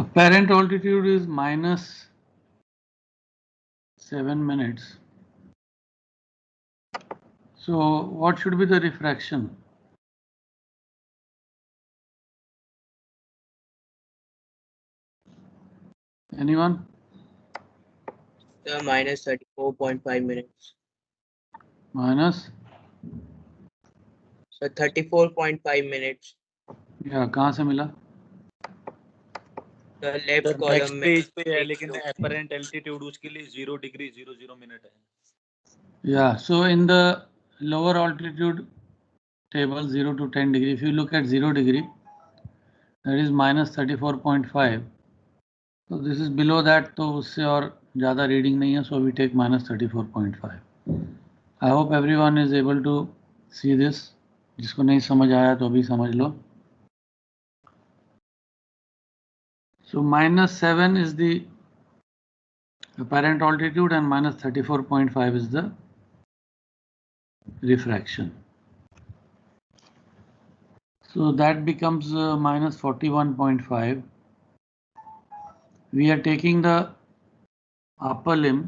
Apparent altitude is -7 minutes. So what should be the refraction? Anyone? Minus 34.5 minutes. Minus? So 34.5 minutes. या कहाँ से मिला? The left column page पे है, लेकिन apparent altitude उसके लिए 0 degree 00 minute है. Yeah, so in the lower altitude table 0 to 10 degree, if you look at 0 degree, that is -34.5. So this is below that, तो उससे और ज़्यादा रीडिंग नहीं है, so we take -34.5. I hope everyone is able to see this. जिसको नहीं समझ आया तो अभी समझ लो. So -7 is the apparent altitude and -34.5 is the refraction. So that becomes -41.5. We are taking the upper limb.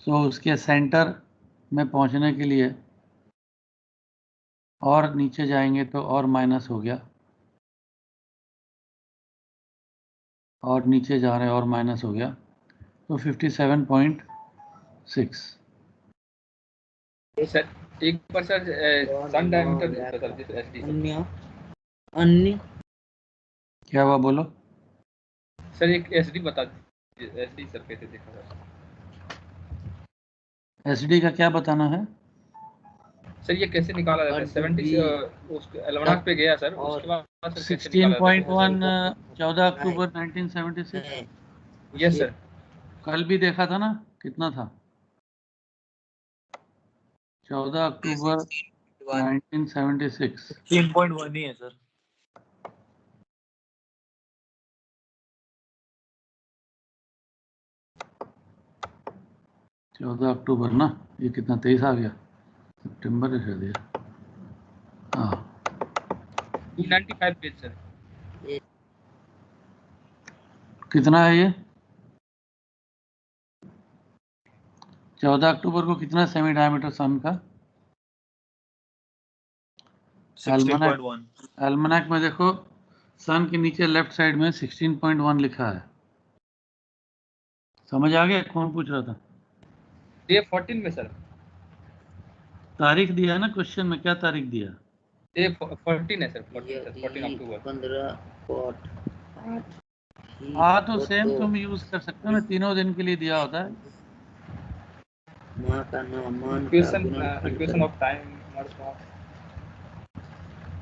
So उसके सेंटर में पहुंचने के लिए और नीचे जाएंगे तो और माइनस हो गया, और नीचे जा रहे हैं और माइनस हो गया, तो 57.6. सर एक बार सर सन डायमीटर सर जिस एसडी अन्य क्या हुआ बोलो सर, एक एसडी बता दीजिए, एसडी सर कैसे देखा सर? एसडी का क्या बताना है सर? ये कैसे निकाला जाता है? 70 उसके एल्मनाक पे गया सर, उसके बाद सर 16.1 14 अक्टूबर 1976. Yes sir. कल भी देखा था ना, कितना था? 14 अक्टूबर 1976. 16.1 ही है सर. चौदह अक्टूबर ना, ये कितना 23 आ गया, सितंबर है शायद. हाँ 295 पेज सर. कितना है ये? 14 अक्टूबर को कितना सेमी डायमीटर सन का? 16.1. एल्मनाक में देखो, सन के नीचे लेफ्ट साइड में 16.1 लिखा है. समझ आ गया? कौन पूछ रहा था? डे 14 में सर. तारीख दिया है ना क्वेश्चन में, क्या तारीख दिया? डे 14 है सर. 14 अक्टूबर. 15 हाँ तो सेम तुम यूज कर सकते हो ना, तीनों दिन के लिए दिया होता है. माँ का नाम मान इक्वेशन ऑफ टाइम.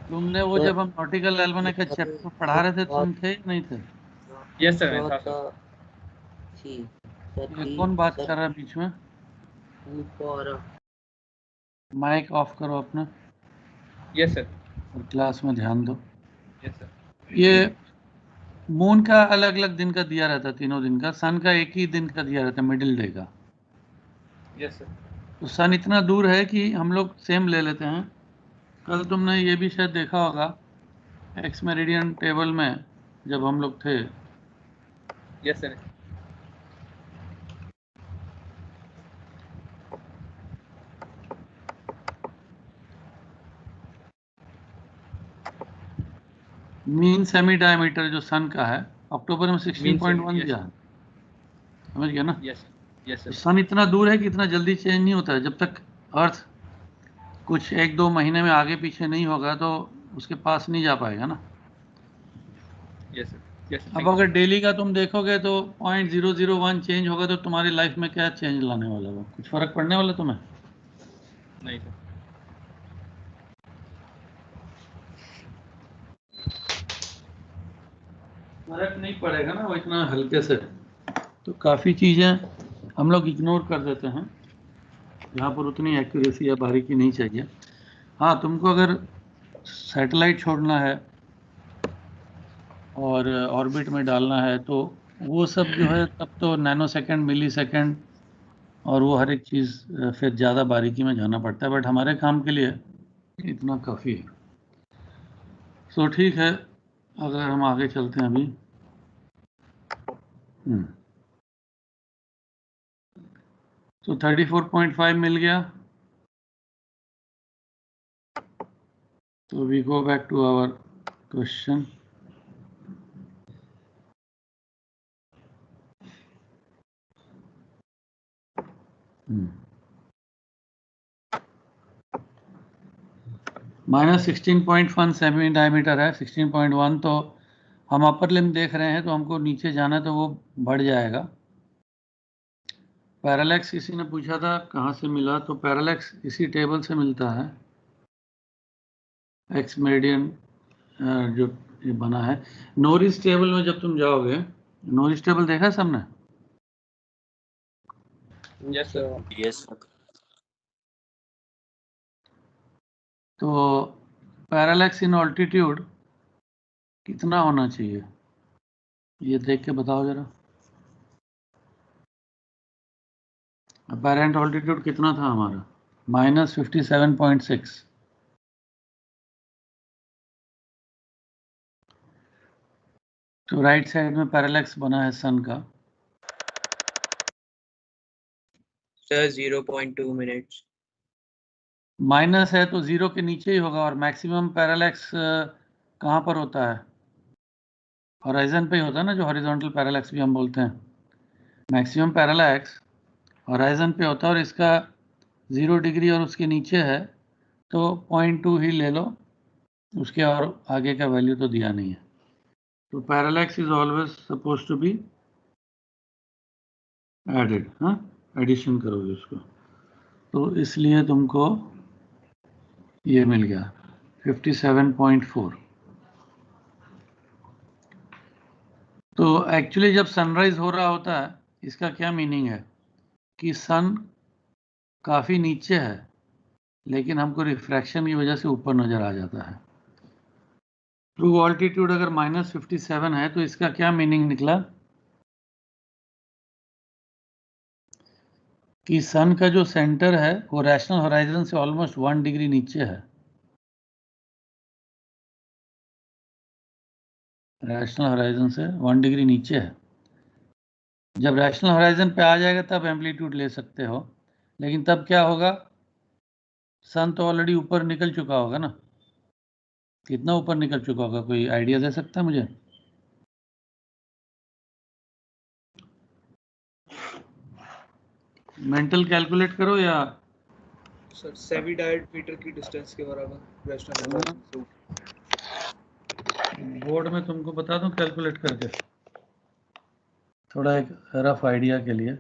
तुमने वो जब हम नॉटिकल एल्मनाक का चैप्टर पढ़ा रहे थे, तुम थे या नहीं थे? यस सर, मैं था सर. ये कौन बात कर रहा है बीच में? माइक ऑफ करो अपना. Yes sir. और क्लास में ध्यान दो. Yes sir. ये मून का अलग अलग दिन का दिया रहता है, तीनों दिन का. सन का एक ही दिन का दिया रहता है, मिडिल डे का. Yes sir. तो सन इतना दूर है कि हम लोग सेम ले लेते हैं. कल तुमने ये भी शायद देखा होगा एक्स मेरिडियन टेबल में जब हम लोग थे. Yes sir. Mean semi diameter जो सन का है, अक्टूबर में 16.1 दिया है. समझ गया ना? Yes yes sir. सन इतना दूर है कि इतना जल्दी चेंज नहीं होता है. जब तक अर्थ कुछ 1-2 महीने में आगे पीछे नहीं होगा तो उसके पास नहीं जा पाएगा ना. Yes sir. यस. अब अगर डेली का तुम देखोगे तो 0.001 चेंज होगा तो तुम्हारी लाइफ में क्या चेंज लाने वाला है? कुछ फर्क पड़ने वाला तुम्हें? नहीं सर. फर्क नहीं पड़ेगा ना वो इतना हल्के से. तो काफ़ी चीज़ें हम लोग इग्नोर कर देते हैं जहाँ पर उतनी एक्यूरेसी या बारीकी नहीं चाहिए. हाँ, तुमको अगर सैटेलाइट छोड़ना है और ऑर्बिट में डालना है तो वो सब जो है तब तो नैनो सेकेंड, मिली सेकेंड और वो हर एक चीज़ फिर ज़्यादा बारीकी में जाना पड़ता है. बट हमारे काम के लिए इतना काफ़ी है. सो ठीक है, अगर हम आगे चलते हैं अभी। तो 34.5 मिल गया। तो we go back to our question. -16.1 semi diameter है। 16.1 तो हम अपर लिम देख रहे हैं, तो हमको नीचे जाना है तो वो बढ़ जाएगा। पैरालैक्स किसी ने पूछा था कहाँ से मिला, तो पैरालैक्स इसी टेबल से मिलता है। एक्स मेरिडियन जो ये बना है नोरिस टेबल में, जब तुम जाओगे, नोरिस टेबल देखा है सबने? Yes sir. यस। तो पैरालैक्स इन ऑल्टीट्यूड कितना होना चाहिए, ये देख के बताओ जरा। अपैरेंट ऑल्टीट्यूड कितना था हमारा? -57.6। तो राइट साइड में पैरालैक्स बना है सन का। Sir 0.2 minutes. माइनस है तो 0 के नीचे ही होगा। और मैक्सिमम पैरालैक्स कहाँ पर होता है? हॉराइजन पे ही होता है ना, जो हॉरिजॉन्टल पैरालैक्स भी हम बोलते हैं। मैक्सिमम पैरालैक्स हॉराइजन पे होता है, और इसका 0 डिग्री और उसके नीचे है तो 0.2 ही ले लो, उसके और आगे का वैल्यू तो दिया नहीं है। तो parallax is always suppose to be added. हाँ, एडिशन करोगे उसको, तो इसलिए तुमको ये मिल गया 57.4। तो एक्चुअली जब सनराइज हो रहा होता है, इसका क्या मीनिंग है कि सन काफ़ी नीचे है, लेकिन हमको रिफ्रैक्शन की वजह से ऊपर नज़र आ जाता है। ट्रू ऑल्टीट्यूड अगर -57 है तो इसका क्या मीनिंग निकला कि सन का जो सेंटर है वो रैशनल होराइजन से ऑलमोस्ट 1 डिग्री नीचे है। रैशनल होराइजन से 1 डिग्री नीचे है। जब रैशनल होराइजन पे आ जाएगा तब एम्पलीट्यूड ले सकते हो, लेकिन तब क्या होगा, सन तो ऑलरेडी ऊपर निकल चुका होगा ना। कितना ऊपर निकल चुका होगा, कोई आइडिया दे सकता है मुझे? मेंटल कैलकुलेट करो या सर 7 मीटर की डिस्टेंस के बराबर रैशनल होराइजन से। बोर्ड में तुमको बता दूं कैलकुलेट करके, थोड़ा एक रफ आइडिया के लिए।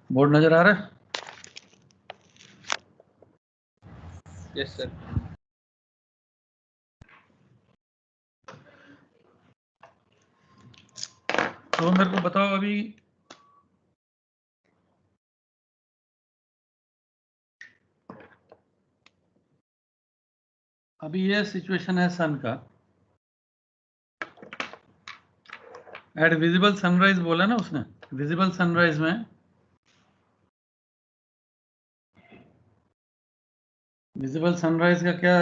बोर्ड नजर आ रहा है? Yes sir. तो मेरे को बताओ अभी ये सिचुएशन है सन का। एट विजिबल सनराइज बोला ना उसने। विजिबल सनराइज में विजिबल सनराइज का क्या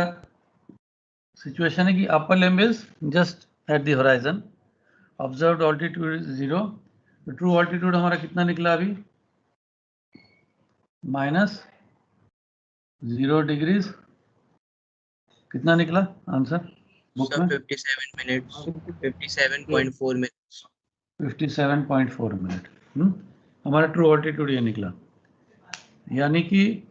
सिचुएशन है कि upper limb is just at the horizon, observed altitude is 0। तो ट्रू ऑल्टीट्यूड हमारा कितना निकला अभी? -0 डिग्रीज। कितना निकला आंसर बुक सर में? 57 मिनट्स, 57.4 मिनट्स। 57.4 मिनट। हमारा ट्रू ऑल्टीट्यूड ये निकला। यानी कि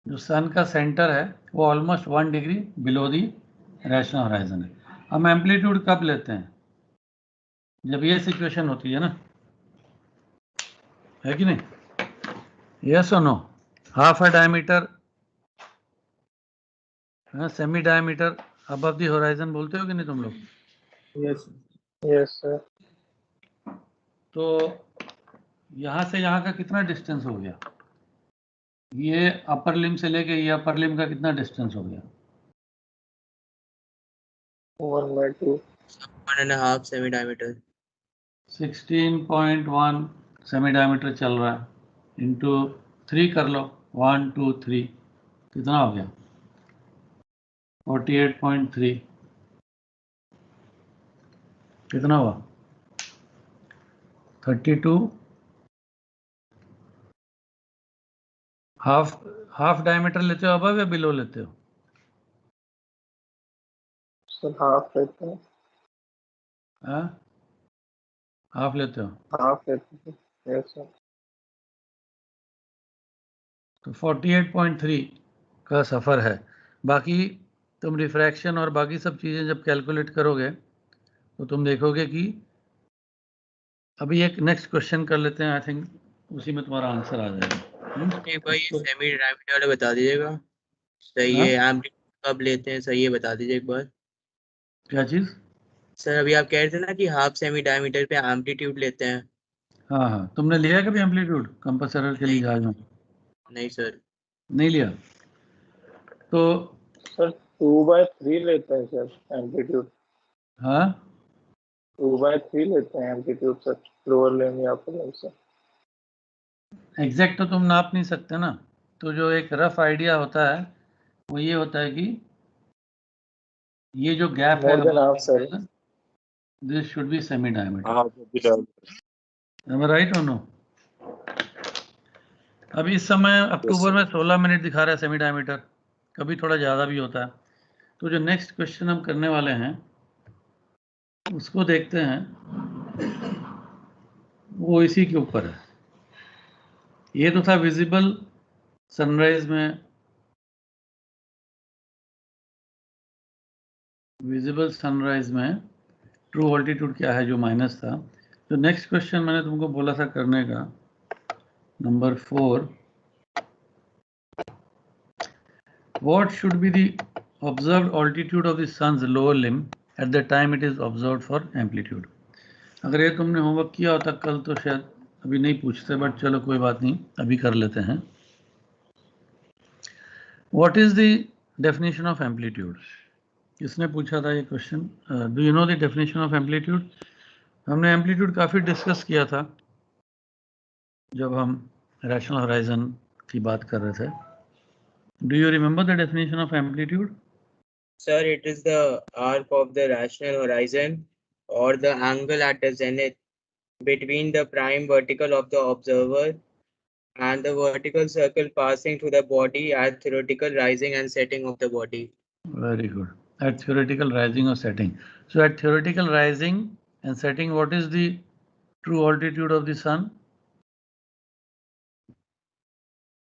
जो सन का सेंटर है वो almost 1 degree below the rational horizon है। हम एम्पलीट्यूड कब लेते हैं? जब ये सिचुएशन होती है ना, है कि नहीं? यस और no? half a diameter, semi diameter above the horizon बोलते हो कि नहीं तुम लोग? Yes, sir. तो यहां से यहां का कितना डिस्टेंस हो गया? ये अपर लिम से लेके ये अपर लिम का कितना डिस्टेंस हो गया? 1/2. 1.5 semi diameter. 16.1 सेमी डायमीटर चल रहा है, इंटू 3 कर लो, 1 2 3, कितना हो गया? 48.3, कितना हुआ? 32. हाफ डायमीटर लेते हो अबव या बिलो लेते हो? Sir, half लेते हैं. हाफ लेते हो Half लेते हैं. Yes, sir. तो 48.3 का सफ़र है। बाकी तुम रिफ्रैक्शन और बाकी सब चीज़ें जब कैलकुलेट करोगे तो तुम देखोगे कि अभी एक नेक्स्ट क्वेश्चन कर लेते हैं, आई थिंक उसी में तुम्हारा आंसर आ जाएगा। एक बार ये सेमी डायमीटर वाला बता दीजिएगा, सही है। एम्पलीट्यूड कब लेते हैं, सही है, बता दीजिए एक बार। क्या चीज़? सर अभी आप कह रहे थे ना कि हाफ सेमी डायमीटर पे एम्पलीट्यूड लेते हैं। हाँ हाँ, तुमने लिया कभी एम्पलीट्यूड कंपास एरर के लिए जहाज में? नहीं सर। नहीं लिया तो Sir, 2/3 लेते हैं सर एम्पलीट्यूड. हाँ 2/3 लेते हैं एम्पलीट्यूड सर, लोअर लिम या अपर लिम से. एग्जैक्ट तो तुम नाप नहीं सकते ना, तो जो एक रफ आइडिया होता है वो ये होता है कि ये जो गैप है More than half, sir. This should be semi diameter, am I right or no? अभी इस समय अक्टूबर में 16 मिनट दिखा रहा है सेमी डायमीटर, कभी थोड़ा ज़्यादा भी होता है। तो जो नेक्स्ट क्वेश्चन हम करने वाले हैं उसको देखते हैं, वो इसी के ऊपर है। ये तो था विजिबल सनराइज में, विजिबल सनराइज में ट्रू ऑल्टीट्यूड क्या है जो माइनस था। तो नेक्स्ट क्वेश्चन मैंने तुमको बोला था करने का, number 4, what should be the observed altitude of the sun's lower limb at the time it is observed for amplitude. अगर ये तुमने होमवर्क किया होता कल तो शायद अभी नहीं पूछते, बट चलो कोई बात नहीं, अभी कर लेते हैं। What is the definition of amplitude? किसने पूछा था ये question? Do you know the definition of amplitude? हमने एम्पलीट्यूड काफ़ी डिस्कस किया था जब हम रैशनल होराइजन की बात कर रहे थे। Do you remember the definition of amplitude? Sir, it is the arc of the rational horizon or the angle at the zenith between the prime vertical of the observer and the vertical circle passing through the body at theoretical rising and setting of the body. Very good. At theoretical rising or setting. So at theoretical rising and setting, what is the true altitude of the sun?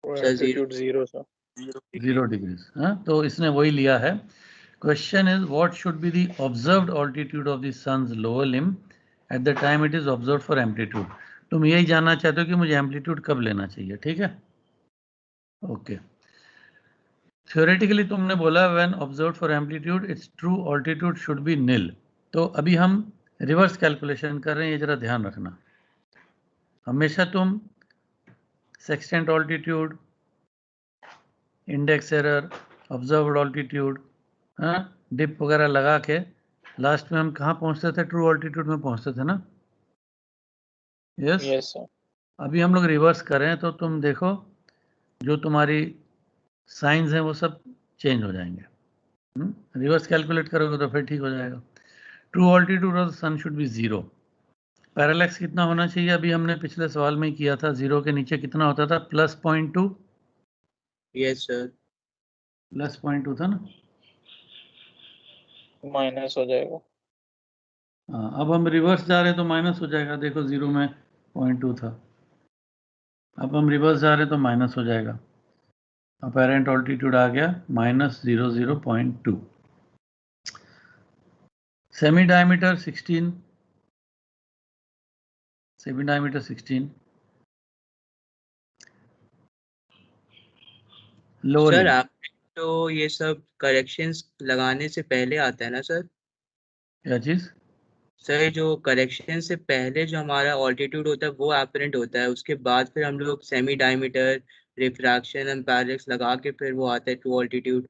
Amplitude 0 sir. 0 degrees. तो इसने वही लिया है। Question is, what should be the observed altitude of the sun's lower limb at the time it is observed for amplitude? तुम यही जानना चाहते हो कि मुझे एम्पलीट्यूड कब लेना चाहिए, ठीक है? ओके। थ्योरेटिकली तुमने बोला when observed for amplitude it's true altitude should be nil. तो अभी हम रिवर्स कैलकुलेशन कर रहे हैं, ये जरा ध्यान रखना। हमेशा तुम sextant altitude, index error, observed altitude, dip वगैरह लगा के लास्ट में हम कहाँ पहुँचते थे? ट्रू ऑल्टीट्यूड में पहुँचते थे ना? Yes sir. अभी हम लोग रिवर्स कर रहे हैं, तो तुम देखो जो तुम्हारी साइंस हैं वो सब चेंज हो जाएंगे। रिवर्स कैलकुलेट करोगे तो फिर ठीक हो जाएगा। True altitude of the sun should be 0। Parallax कितना होना चाहिए? अभी हमने पिछले सवाल में ही किया था, 0 के नीचे कितना होता था? +0.2। Yes sir. +0.2 था ना? माइनस हो जाएगा. हाँ, अब हम रिवर्स जा रहे हैं तो माइनस हो जाएगा। देखो 0 में 0.2 था, अब हम रिवर्स जा रहे हैं तो माइनस हो जाएगा। अपेरेंट ऑल्टीट्यूड आ गया -0.2। Semi diameter 16, semi diameter 16, lower sir limit. आप तो ये सब करेक्शंस लगाने से पहले आता है ना सर? क्या चीज? सर जो करेक्शन से पहले जो हमारा ऑल्टीट्यूड होता है वो एपरेंट होता है, उसके बाद फिर हम लोग सेमी डायमीटर, रिफ्रैक्शन एंड पैरेलक्स लगा के फिर वो आता है ट्रू ऑल्टीट्यूड।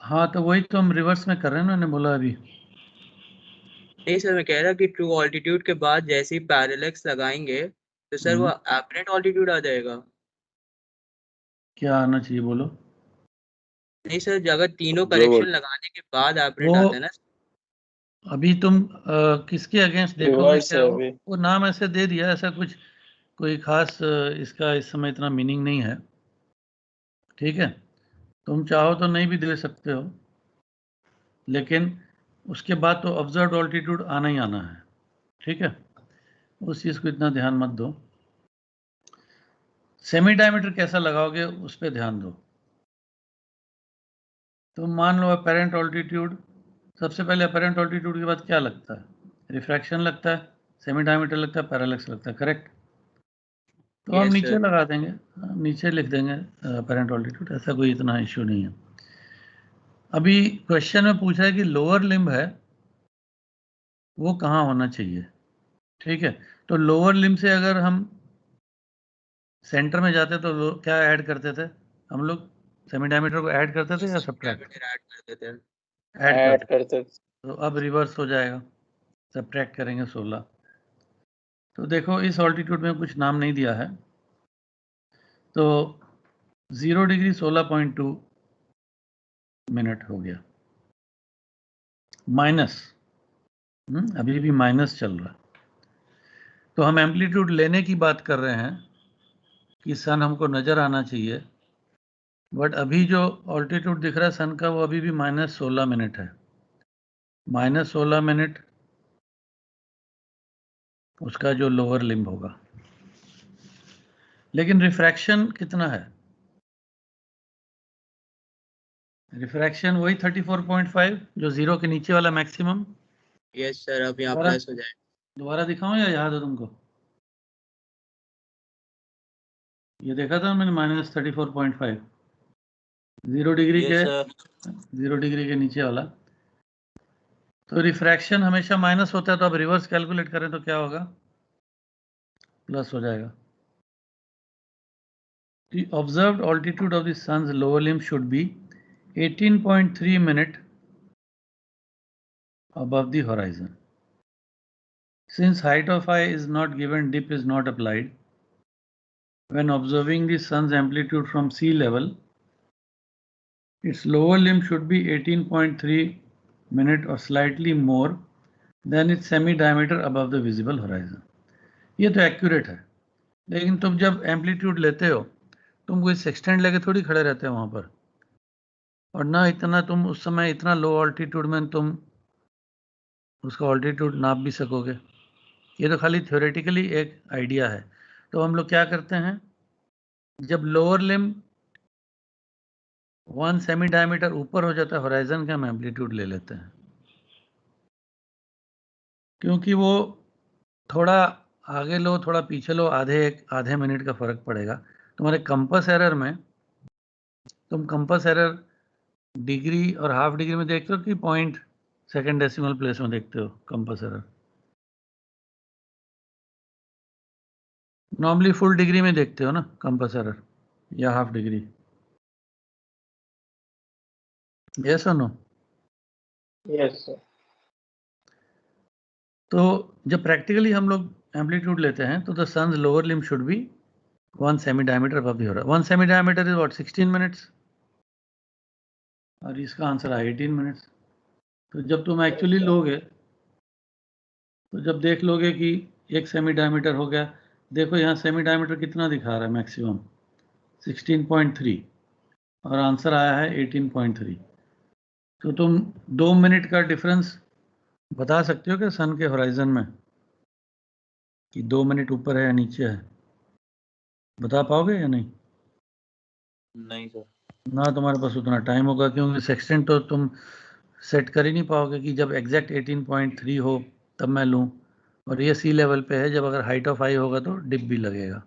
हाँ तो वही तो हम रिवर्स में कर रहे हैं ना, मैंने बोला अभी। नहीं सर, मैं कह रहा कि ट्रू ऑल्टीट्यूड के बाद जैसे ही पैरेलक्स लगाएंगे तो सर वो एपरेंट ऑल्टीट्यूड आ जाएगा। क्या आना चाहिए बोलो? नहीं सर, अगर तीनों जो करेक्शन लगाने के बाद एपरेंट वो आता है ना। अभी तुम किसके अगेंस्ट देखोगे रिवर्स क्या? है अभी। वो नाम ऐसे दे दिया, ऐसा कुछ कोई खास इसका इस समय इतना मीनिंग नहीं है। ठीक है, तुम चाहो तो नहीं भी दे सकते हो, लेकिन उसके बाद तो ऑब्जर्व्ड ऑल्टीट्यूड आना ही आना है। ठीक है, उस चीज को इतना ध्यान मत दो। सेमी डायमीटर कैसा लगाओगे उस पर ध्यान दो। तो मान लो अपेरेंट ऑल्टीट्यूड, सबसे पहले अपेरेंट ऑल्टीट्यूड के बाद क्या लगता है? रिफ्रैक्शन लगता है, सेमी डायमीटर लगता है, पैरेलक्स लगता है, करेक्ट? तो हम यस नीचे सर। लगा देंगे, नीचे लिख देंगे अपेरेंट ऑल्टीट्यूड, ऐसा कोई इतना इश्यू नहीं है। अभी क्वेश्चन में पूछा है कि लोअर लिम्ब है वो कहाँ होना चाहिए। ठीक है, तो लोअर लिम्ब से अगर हम सेंटर में जाते तो क्या ऐड करते थे हम लोग? सेमी डायमीटर को ऐड करते थे या सब्ट्रैक्ट? डायमीटर ऐड कर देते हैं। ऐड ऐड करते। करते तो अब रिवर्स हो जाएगा, सब्ट्रैक्ट करेंगे 16। तो देखो इस ऑल्टीट्यूड में कुछ नाम नहीं दिया है, तो 0 डिग्री 16.2 मिनट हो गया। माइनस, अभी भी माइनस चल रहा है। तो हम एम्पलीट्यूड लेने की बात कर रहे हैं कि सन हमको नजर आना चाहिए, बट अभी जो ऑल्टीट्यूड दिख रहा है सन का वो अभी भी -16 मिनट है। -16 मिनट उसका जो लोअर लिम्ब होगा। लेकिन रिफ्रैक्शन कितना है? रिफ्रैक्शन वही 34.5 जो 0 के नीचे वाला मैक्सिमम। यस सर, अब यहाँ दोबारा प्लस हो जाएगा। दोबारा दिखाऊं या याद है तुमको? ये देखा था मैंने -34.5, 0 डिग्री यस के, सर। 0 डिग्री के नीचे वाला। तो रिफ्रैक्शन हमेशा माइनस होता है, तो अब रिवर्स कैलकुलेट करें तो क्या होगा? प्लस हो जाएगा। The observed altitude of the sun's lower limb should be 18.3 minutes above the horizon. Since height of eye is not given, dip is not applied. When observing the sun's amplitude from sea level, its lower limb should be 18.3 minutes or slightly more than its semi-diameter above the visible horizon. ये तो accurate है, लेकिन तुम जब amplitude लेते हो तुम कोई सेक्सटेंट लेके थोड़ी खड़े रहते हो वहां पर, और ना इतना तुम उस समय इतना लो ऑल्टीट्यूड में तुम उसका ऑल्टीट्यूड नाप भी सकोगे। ये तो खाली थ्योरेटिकली एक आइडिया है। तो हम लोग क्या करते हैं, जब लोअर लिम्ब 1 सेमी डायमीटर ऊपर हो जाता है होराइजन के, हम एम्पलीट्यूड ले लेते हैं, क्योंकि वो थोड़ा आगे लो थोड़ा पीछे लो, आधे मिनट का फर्क पड़ेगा। तुम्हारे कंपास एरर में तुम कंपास एरर डिग्री और हाफ डिग्री में देखते हो कि पॉइंट सेकेंड डेसिमल प्लेस में देखते हो compass error? Normally full degree में देखते हो ना कंपास एरर, या हाफ डिग्री? यस और नो? Yes sir. तो जब प्रैक्टिकली हम लोग एम्पलीट्यूड लेते हैं तो the sun's lower limb should be 1 semi diameter above the horizon. 1 semi diameter is what, 16 minutes, और इसका आंसर है 18 मिनट्स। तो जब तुम एक्चुअली लोगे तो जब देख लोगे कि 1 सेमी डायमीटर हो गया, देखो यहाँ सेमी डायमीटर कितना दिखा रहा है, मैक्सिमम 16.3, और आंसर आया है 18.3। तो तुम 2 मिनट का डिफरेंस बता सकते हो कि सन के होराइजन में कि 2 मिनट ऊपर है या नीचे है? बता पाओगे या नहीं? नहीं सर। ना तुम्हारे पास उतना टाइम होगा, क्योंकि सेक्सटेंट तो तुम सेट कर ही नहीं पाओगे कि जब एग्जैक्ट 18.3 हो तब मैं लूँ, और ये सी लेवल पे है, जब अगर हाइट ऑफ आई होगा तो डिप भी लगेगा।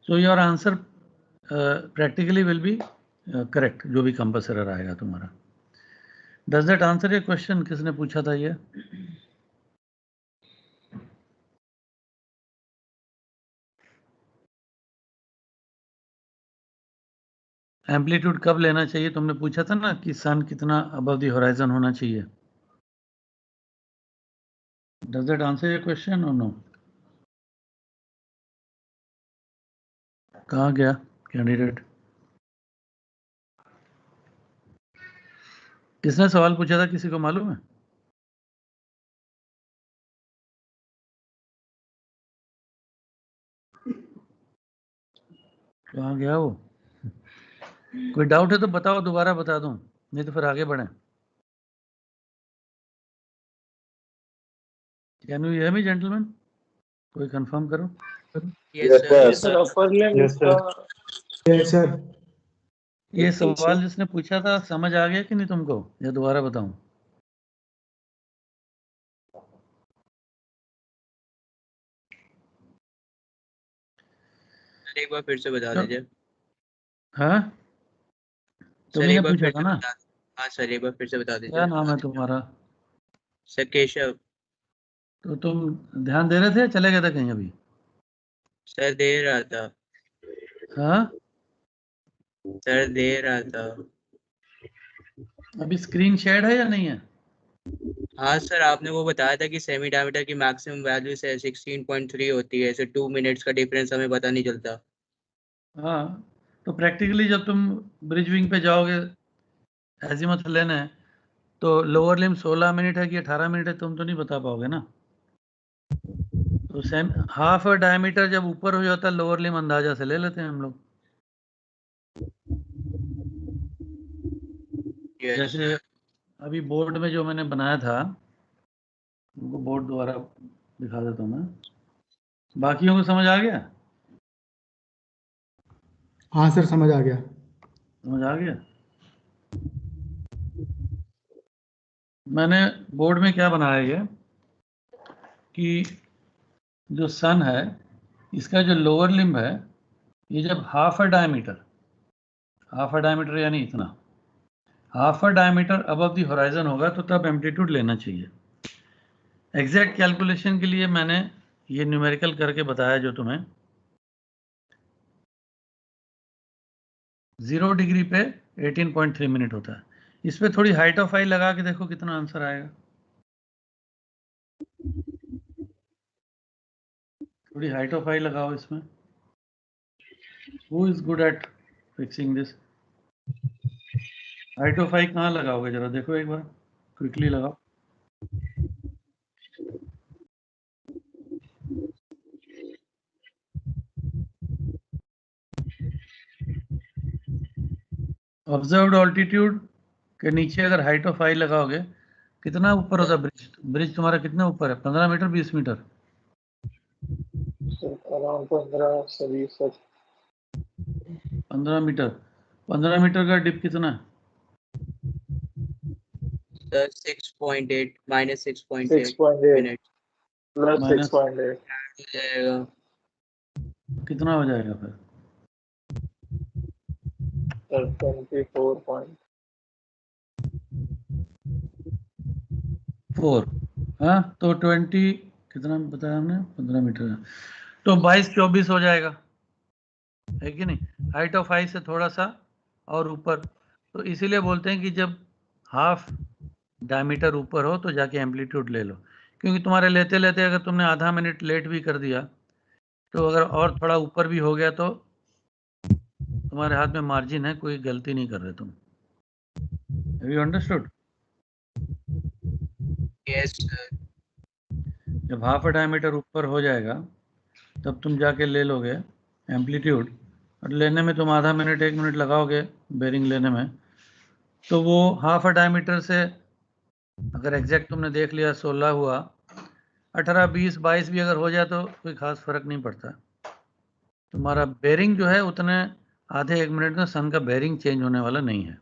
So your answer practically will be correct, जो भी कंपास एरर आएगा तुम्हारा. Does that answer your question? किसने पूछा था ये? एम्पलीट्यूड कब लेना चाहिए? तुमने पूछा था ना कि सन कितना अबव द होराइजन होना चाहिए. Does that answer your question or no? कहाँ गया कैंडिडेट? किसने सवाल पूछा था, किसी को मालूम है? कहाँ गया वो? कोई डाउट है तो बताओ, दोबारा बता दूं, नहीं तो फिर आगे बढ़ें. Can you hear me gentleman? कोई कंफर्म करो. Yes, sir. सर अपर लिम यस सर। ये सवाल जिसने पूछा था समझ आ गया कि नहीं तुमको, या दोबारा बताऊं? एक बार फिर से बता दीजिए. हाँ, सर तुम्ही एक ने बार पूछा फिर था से ना. बता. हाँ सर एक बार फिर से बता क्या दीजिए. नाम है तुम्हारा? सर केशव. तो तुम ध्यान दे रहे थे, चले गए थे कहीं अभी? सर दे रहा था. हाँ, सर दे रहा था. अभी स्क्रीन शेयर है या नहीं है? हाँ सर आपने वो बताया था कि सेमी डायमीटर की मैक्सिमम वैल्यू से 16.3 होती है. ऐसे 2 मिनट्स का डिफरेंस हमें पता नहीं चलता. हाँ, तो प्रैक्टिकली जब तुम ब्रिज विंग पे जाओगे एजीमुथ लेने, तो लोअर लिम 16 मिनट है कि 18 मिनट है तुम तो नहीं बता पाओगे ना. तो सेम हाफ डायमीटर जब ऊपर हो जाता है लोअर लिम अंदाजा से ले लेते हैं हम लोग. Yes. जैसे अभी बोर्ड में जो मैंने बनाया था, उनको बोर्ड दोबारा दिखा देता हूँ मैं. बाकियों को समझ आ गया? हाँ सर समझ आ गया। समझ आ गया. मैंने बोर्ड में क्या बनाया ये कि जो सन है इसका जो लोअर लिम्ब है, ये जब हाफ अ डायमीटर यानी इतना half a diameter above the horizon होगा तो तब एम्पलीट्यूड लेना चाहिए. एग्जैक्ट कैलकुलेशन के लिए मैंने ये न्यूमेरिकल करके बताया जो तुम्हें. 0 डिग्री पे 18.3 मिनट होता है. इस पे थोड़ी हाइट ऑफ आई लगा के देखो कितना आंसर आएगा. थोड़ी हाइट ऑफ आई लगाओ इसमें. Who is good at fixing this? Height of eye कहाँ लगाओगे जरा देखो एक बार, क्विकली लगाओ. ऑब्जर्व्ड ऑल्टीट्यूड के नीचे अगर हाइट ऑफ आई लगाओगे कितना ऊपर होता है ब्रिज? ब्रिज तुम्हारा कितना ऊपर है? 15 मीटर 20 मीटर? अराउंड 15 से 20 तक. 15 मीटर. 15 मीटर का डिप कितना है? Sir 6.8 minus 6.8 6.8 minute plus Minus- 6.8 हो जाएगा. कितना हो जाएगा फिर? 24 4. हाँ, तो 20 कितना बताया हमने? 15 मीटर है. तो 22-24 हो जाएगा, है कि नहीं? हाइट ऑफ आई से थोड़ा सा और ऊपर. तो इसीलिए बोलते हैं कि जब हाफ डायमीटर ऊपर हो तो जाके एम्पलीट्यूड ले लो. क्योंकि तुम्हारे लेते लेते अगर तुमने आधा मिनट लेट भी कर दिया तो अगर और थोड़ा ऊपर भी हो गया तो तुम्हारे हाथ में मार्जिन है, कोई गलती नहीं कर रहे तुम. Have you understood? Yes sir. जब हाफ डायमीटर ऊपर हो जाएगा तब तुम जाके ले लोगे एम्पलीट्यूड. और लेने में तुम आधा मिनट 1 मिनट लगाओगे बेरिंग लेने में, तो वो हाफ डायमीटर से अगर एग्जैक्ट तुमने देख लिया 16 हुआ, 18 20 22 भी अगर हो जाए तो कोई खास फर्क नहीं पड़ता. तुम्हारा बेरिंग जो है उतने आधे 1 मिनट में सन का बेरिंग चेंज होने वाला नहीं है,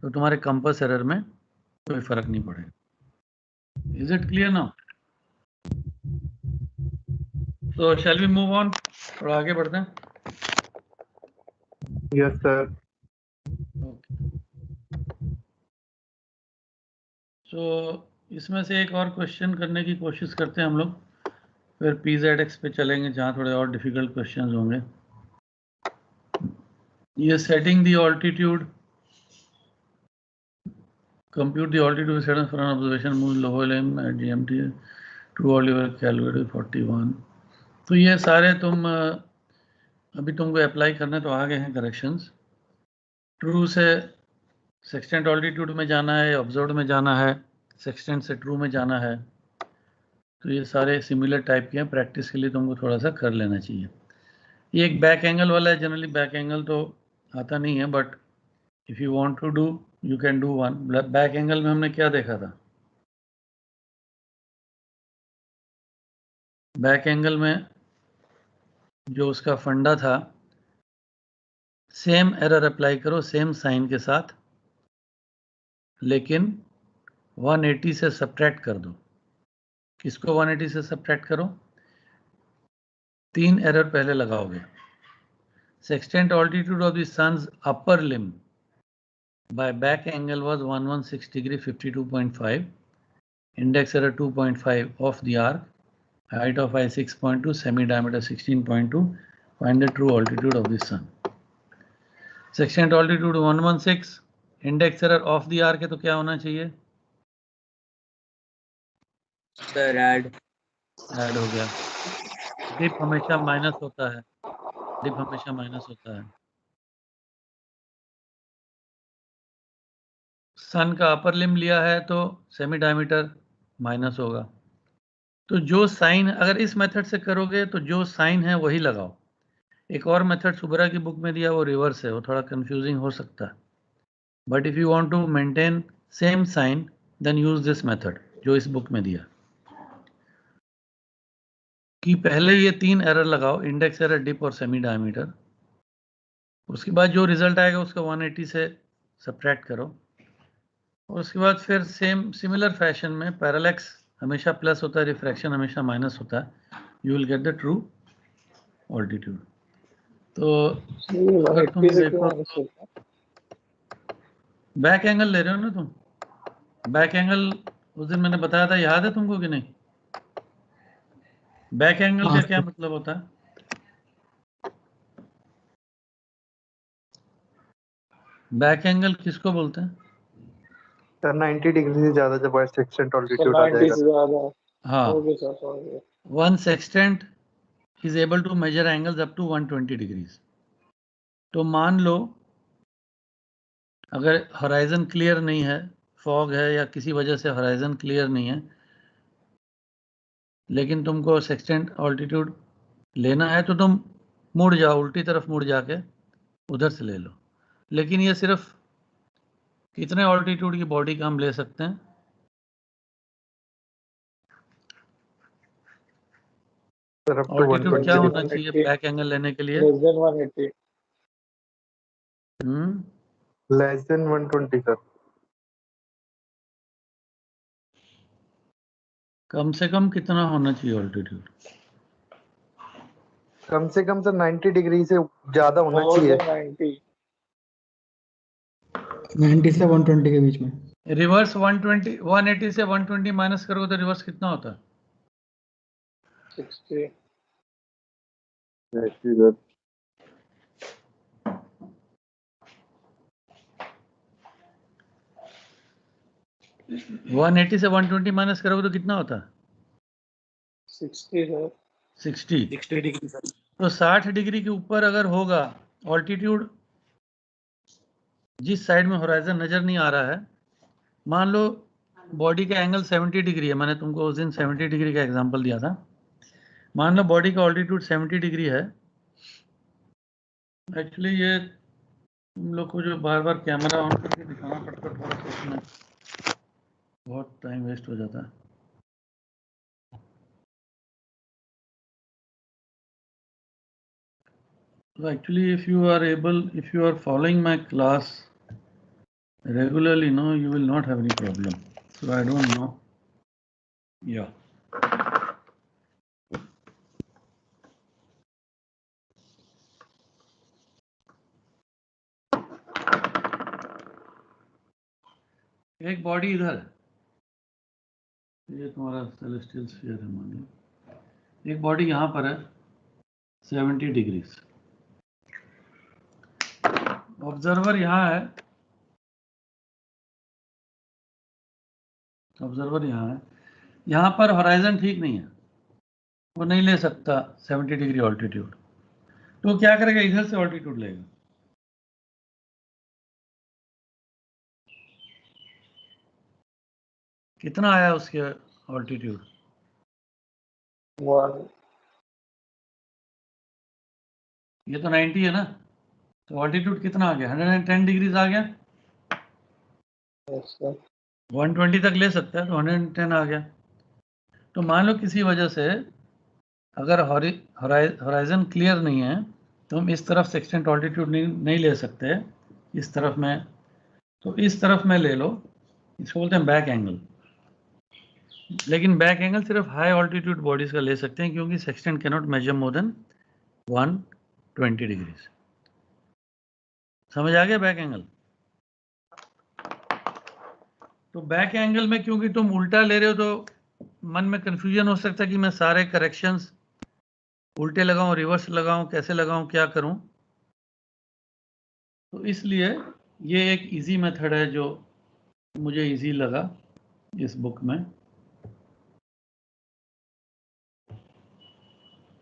तो तुम्हारे कंपास एरर में कोई फर्क नहीं पड़ेगा. Is it clear now? तो शैल वी मूव ऑन, थोड़ा आगे बढ़ते हैं. Yes, sir. So इसमें से एक और क्वेश्चन करने की कोशिश करते हैं हम लोग, फिर PZX पे चलेंगे जहाँ थोड़े और डिफिकल्ट क्वेश्चंस होंगे. ये setting the altitude, compute the altitude set for an observation moon lower limb at GMT, true or level calculated 41. तो ये सारे तुम अभी तुमको अप्लाई करने तो आ गए हैं करेक्शंस. ट्रू से सेक्सटेंट ऑल्टीट्यूड में जाना है, ऑब्जर्व्ड में जाना है, सेक्सटेंट से ट्रू में जाना है. तो ये सारे सिमिलर टाइप के हैं, प्रैक्टिस के लिए तुमको थोड़ा सा कर लेना चाहिए. ये एक बैक एंगल वाला है. जनरली बैक एंगल तो आता नहीं है, but if you want to do you can do one. Back angle में हमने क्या देखा था? बैक एंगल में जो उसका फंडा था, सेम एरर अप्लाई करो सेम साइन के साथ, लेकिन 180 से सब्ट्रैक्ट कर दो. किसको 180 से सब्ट्रैक्ट करो? 3 एरर पहले लगाओगे. Sextant altitude of the sun's upper limb by back angle was 116 degree 52.5, index error 2.5 of the arc, height of eye 6.2, semi diameter 16.2. Find the true altitude of the sun. Section altitude 116, index error of the arc है तो क्या होना चाहिए? Sir, add. Add हो गया. Dip हमेशा minus होता है, डिप हमेशा माइनस होता है. सन का अपर लिम लिया है तो सेमी डायमीटर माइनस होगा. तो जो साइन अगर इस मेथड से करोगे तो जो साइन है वही लगाओ. एक और मेथड सुब्रा की बुक में दिया वो रिवर्स है, वो थोड़ा कंफ्यूजिंग हो सकता है. But if you want to maintain same sign then use this method जो इस बुक में दिया, कि पहले ये 3 एरर लगाओ, इंडेक्स एरर, डिप और सेमी डायमीटर. उसके बाद जो रिजल्ट आएगा उसका 180 से सब्ट्रैक्ट करो. और उसके बाद फिर सेम सिमिलर फैशन में पैरेलैक्स हमेशा प्लस होता है, रिफ्रैक्शन हमेशा माइनस होता है. You will get the true altitude. तो अगर तुम देखो बैक एंगल ले रहे हो ना तुम, बैक एंगल उस दिन मैंने बताया था, याद है तुमको कि नहीं? बैक एंगल का क्या मतलब होता है? बैक एंगल किसको बोलते हैं? सर 90 डिग्री से ज्यादा जब सेक्सटेंट ऑल्टीट्यूड आ जाएगा. हाँ, one sextant is able to measure angles up to 120 degrees. तो मान लो अगर हॉराइजन क्लियर नहीं है, फॉग है या किसी वजह से हॉराइजन क्लियर नहीं है, लेकिन तुमको सेक्सटेंट ऑल्टीट्यूड लेना है तो तुम मुड़ जाओ, उल्टी तरफ मुड़ जाके उधर से ले लो. लेकिन ये सिर्फ कितने ऑल्टीट्यूड की बॉडी का हम ले सकते हैं? ऑल्टीट्यूड क्या होना चाहिए बैक एंगल लेने के लिए? Less than 180. Less than 120 sir. कम से कम कितना होना चाहिए ऑल्टीट्यूड? कम से कम सर 90 डिग्री से ज्यादा होना चाहिए. 90 से 120 के बीच में. रिवर्स 120, 180 से 120 माइनस करोगे तो रिवर्स कितना होता है? 60. 180 से 120 माइनस करोगे तो कितना होता है? 60 है. 60. 60 डिग्री सर. तो 60 डिग्री के ऊपर अगर होगा ऑल्टीट्यूड, जिस साइड में होराइजन नजर नहीं आ रहा है, मान लो बॉडी का एंगल 70 डिग्री है, मैंने तुमको उस दिन 70 डिग्री का एग्जांपल दिया था. मान लो बॉडी का ऑल्टीट्यूड 70 डिग्री है. एक्चुअली ये तुम लोग को जो बार बार कैमरा ऑन करके दिखाना पड़ता है, थोड़ा सा उसमें बहुत टाइम वेस्ट हो जाता है. So actually if you are following my class regularly, no, you will not have any problem. So I don't know. Yeah. एक बॉडी इधर है, ये तुम्हारा सेलेस्टियल स्फीयर है मान लो, एक बॉडी यहाँ पर है 70 डिग्रीज, ऑब्जर्वर यहाँ है, ऑब्जर्वर यहाँ है, यहाँ पर होराइजन ठीक नहीं है, वो नहीं ले सकता 70 डिग्री ऑल्टीट्यूड, तो क्या करेगा, इधर से ऑल्टीट्यूड लेगा। कितना आया उसके ऑल्टीट्यूड? 1 ये तो 90 है ना, तो ऑल्टीट्यूड कितना आ गया? 110 डिग्रीज आ गया। yes sir 120 तक ले सकता है, तो 110 आ गया। तो मान लो किसी वजह से अगर होराइजन क्लियर नहीं है तो हम इस तरफ सेक्सटेंट ऑल्टीट्यूड नहीं ले सकते, इस तरफ में, तो इस तरफ में ले लो, इसको बोलते हैं बैक एंगल। लेकिन बैक एंगल सिर्फ हाई ऑल्टीट्यूड बॉडीज का ले सकते हैं, क्योंकि sextant can not measure more than 120 degrees. समझ आ गया बैक एंगल? तो बैक एंगल में क्योंकि तुम उल्टा ले रहे हो तो मन में कंफ्यूजन हो सकता है कि मैं सारे करेक्शंस उल्टे लगाऊं, रिवर्स लगाऊं, कैसे लगाऊं, क्या करूं। तो इसलिए ये एक इजी मेथड है जो मुझे इजी लगा इस बुक में,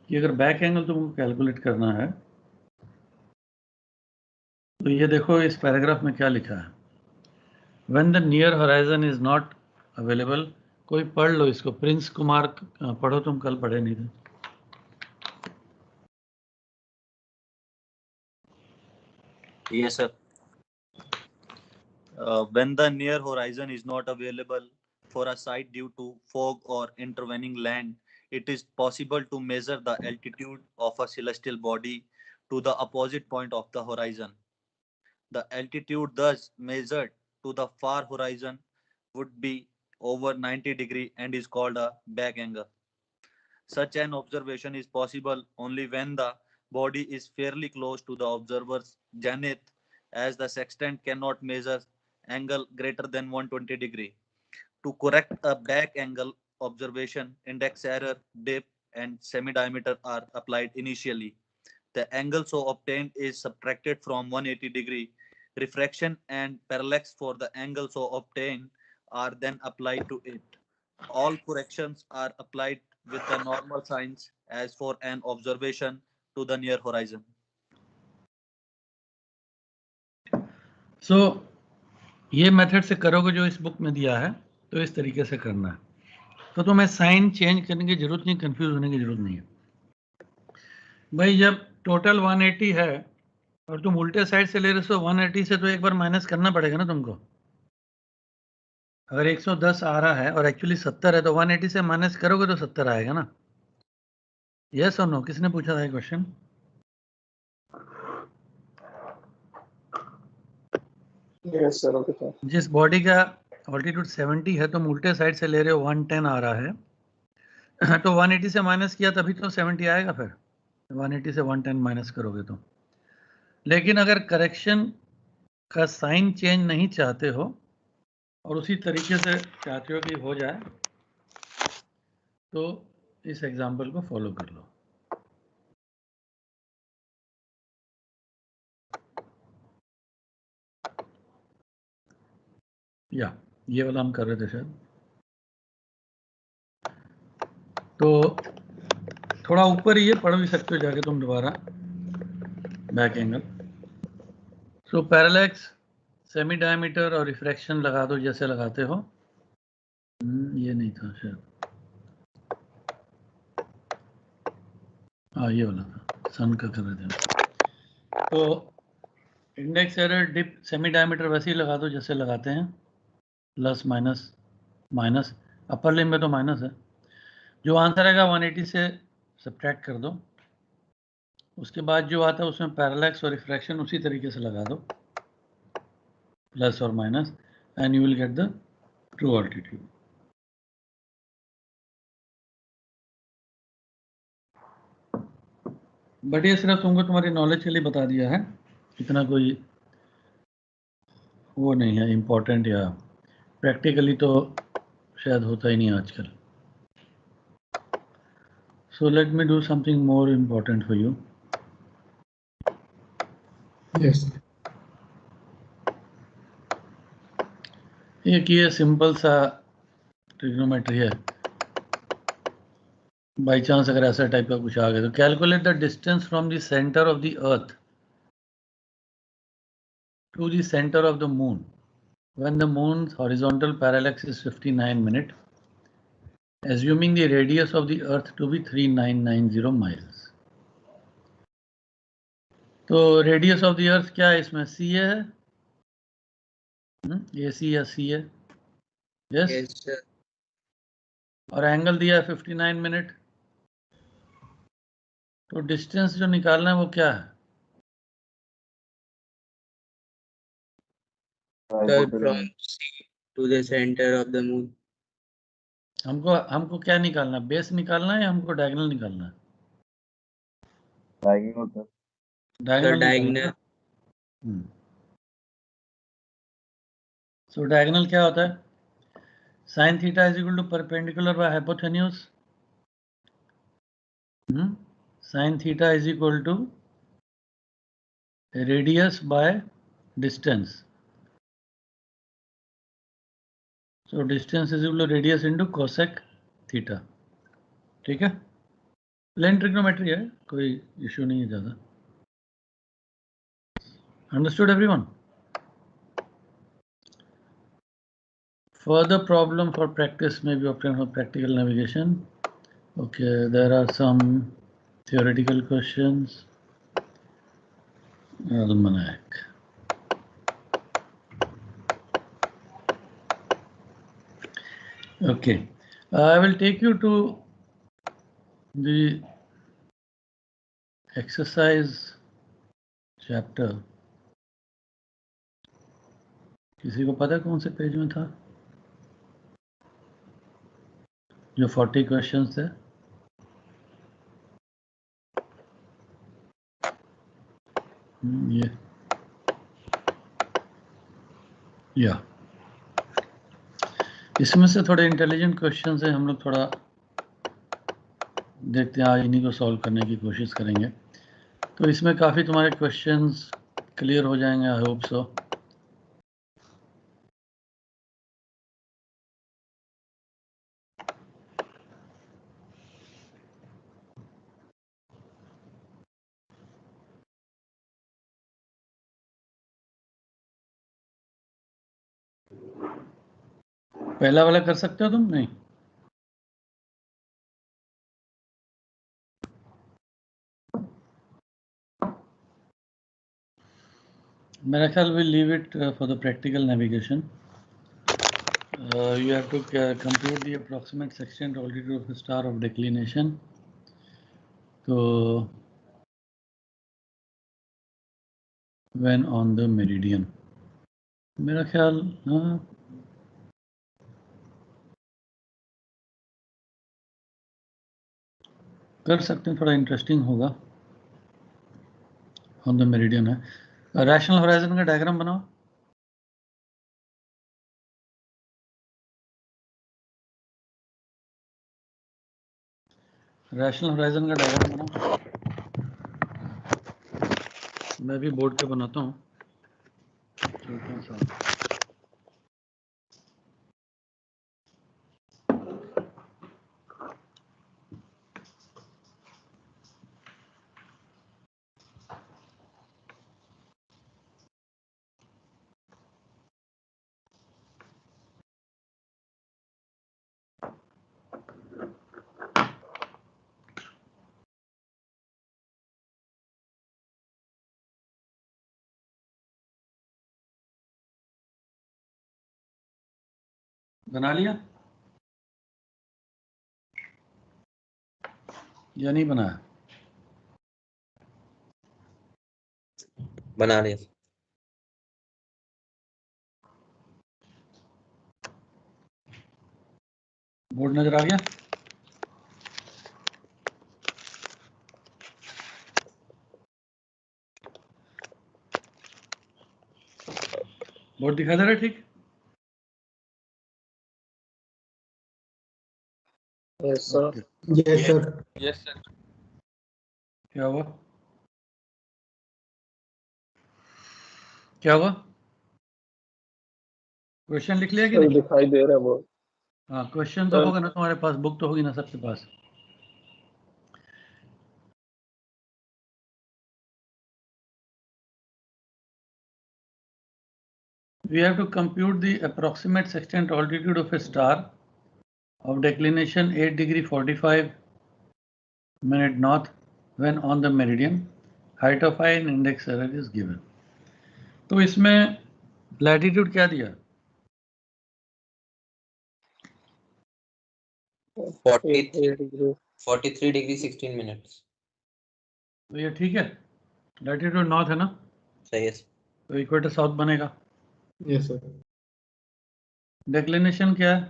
कि अगर बैक एंगल तुमको कैलकुलेट करना है तो ये देखो इस पैराग्राफ में क्या लिखा है, when the near horizon is not available. कोई पढ़ लो इसको, प्रिंस कुमार पढ़ो, तुम कल पढ़े नहीं थे। Yes, sir. When the near horizon is not available for a site due to fog or intervening land, it is possible to measure the altitude of a celestial body to the opposite point of the horizon. The altitude thus measured to the far horizon would be over 90 degree and is called a back angle. Such an observation is possible only when the body is fairly close to the observer's zenith, as the sextant cannot measure angle greater than 120 degree. To correct a back angle observation, index error, dip, and semi-diameter are applied initially. The angle so obtained is subtracted from 180 degree. Refraction and parallax for the angle so obtained are then applied to it. All corrections are applied with the normal signs as for an observation to the near horizon. So, ये method से करोगे जो इस book में दिया है, तो इस तरीके से करना है। तो तुम्हें साइन चेंज करने की जरूरत नहीं, कंफ्यूज होने की जरूरत नहीं है भाई। जब टोटल 180 है और तुम उल्टे साइड से ले रहे हो 180 से, तो एक बार माइनस करना पड़ेगा ना तुमको। अगर 110 आ रहा है और एक्चुअली 70 है, तो 180 से माइनस करोगे तो 70 आएगा ना। यस और नो? किसने पूछा था ये question? yes sir okay sir जिस बॉडी का ऑल्टीट्यूड 70 है, तुम उल्टे साइड से ले रहे हो, 110 आ रहा है, तो 180 से माइनस किया तभी तो 70 आएगा। फिर 180 से 110 माइनस करोगे तो। लेकिन अगर करेक्शन का साइन चेंज नहीं चाहते हो और उसी तरीके से चाहते हो कि हो जाए, तो इस एग्जाम्पल को फॉलो कर लो। या ये वाला हम कर रहे थे शायद। तो थोड़ा ऊपर ही ये पढ़ भी सकते हो जाके तुम दोबारा, बैक एंगल। सो पैरेलैक्स, सेमी डायमीटर और रिफ्रैक्शन लगा दो जैसे लगाते हो। ये नहीं था शायद, हाँ ये वाला था, सन का कर रहे थे। तो index error, dip, semi diameter वैसे ही लगा दो जैसे लगाते हैं, plus minus minus, upper limit में तो माइनस है। जो आंसर आएगा 180 से सब्ट्रैक्ट कर दो। उसके बाद जो आता है उसमें पैरेलैक्स और रिफ्रैक्शन उसी तरीके से लगा दो, प्लस और minus, and you will get the true altitude. But ये सिर्फ तुमको तुम्हारी नॉलेज के लिए बता दिया है, इतना कोई वो नहीं है इम्पोर्टेंट या प्रैक्टिकली तो शायद होता ही नहीं आजकल. So let me do something more important for you. Yes. एक ये सिंपल सा ट्रिग्नोमेट्री है. बाई चांस अगर ऐसा टाइप का कुछ आ गया तो calculate the distance from the centre of the earth to the centre of the moon when the moon's horizontal parallax is 59 minutes, assuming the radius of the earth to be 3990 miles. तो radius of the अर्थ क्या है इसमें? सी है, ए सी या सी है. Yes. Yes, sir. और angle दिया है 59 मिनट. तो डिस्टेंस जो निकालना है वो क्या है? Sir, from C to the center of the moon. हमको क्या निकालना है? बेस निकालना है या हमको डायगोनल निकालना है? The diagonal diagonal. So diagonal क्या होता है? sin theta is equal to perpendicular by hypotenuse. Sin theta is equal to radius by distance. So distance is equal to radius into cosec theta. ठीक है? Plane trigonometry है, कोई issue नहीं है ज़्यादा. Understood everyone? Further problem for practice may be obtained for practical navigation. Okay, there are some theoretical questions. Almanac. Okay, I will take you to the exercise chapter. किसी को पता कौन से पेज में था जो 40 क्वेश्चंस थे? ये या इसमें से थोड़े इंटेलिजेंट क्वेश्चंस हैं. हम लोग थोड़ा देखते हैं, आज इन्हीं को सॉल्व करने की कोशिश करेंगे. तो इसमें काफ़ी तुम्हारे क्वेश्चंस क्लियर हो जाएंगे, आई होप सो. पहला वाला कर सकते हो तुम? नहीं. मेरा ख्याल will leave it for the practical navigation. You have to compute the approximate sextant altitude of a star of declination. So when on the meridian. मेरा ख्याल कर सकते हैं, थोड़ा इंटरेस्टिंग होगा. ऑन द मेरिडियन है. रैशनल होराइजन का diagram बनाओ. रैशनल होराइजन का डायग्राम बनाओ. मैं भी बोर्ड पे बनाता हूँ. बना लिया या नहीं बनाया? बना लिया. बोर्ड नजर आ गया? बोर्ड दिखा दे रहा है? ठीक. Yes, sir. Okay. Yes, sir. Yes sir. क्या हुआ? क्या हुआ? क्वेश्चन लिख लिया कि सर नहीं? दिखाई दे रहा है वो। हाँ, क्वेश्चन तो सर होगा ना तुम्हारे पास, बुक तो होगी ना सबके पास। We have to compute the approximate sextant altitude of a star of declination 8 degree 45 minute north when on the meridian. Height of eye and index error is given. तो इसमें latitude क्या दिया? 43 degree 16 minutes. तो ये ठीक है, latitude north है ना, सही है। तो इक्वेटर साउथ बनेगा। Yes, sir. Declination क्या है?